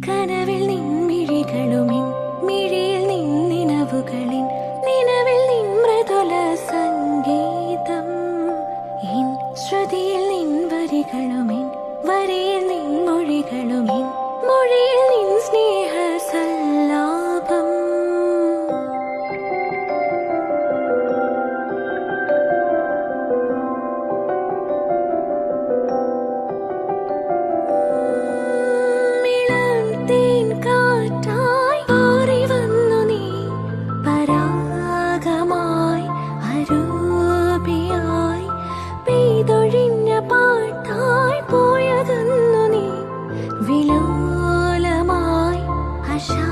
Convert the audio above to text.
കനവിൽ നിൻമിഴികളുമിൻ മിഴിയിൽ നിന്നിനവുകളിൻ നിലവിൽ നിൻ മൃദുല സംഗീതം ഇൻ ശ്രുതിയിൽ നിൻ വരികളുമിൻ വരിയിൽ നിൻ മൊഴികളുമിൻ മൊഴിയിൽ നിൻ സ്നേഹ സല്ലാപം പാട്ടായി പോയതെന്നു നീ വിലോലമായി ആശാ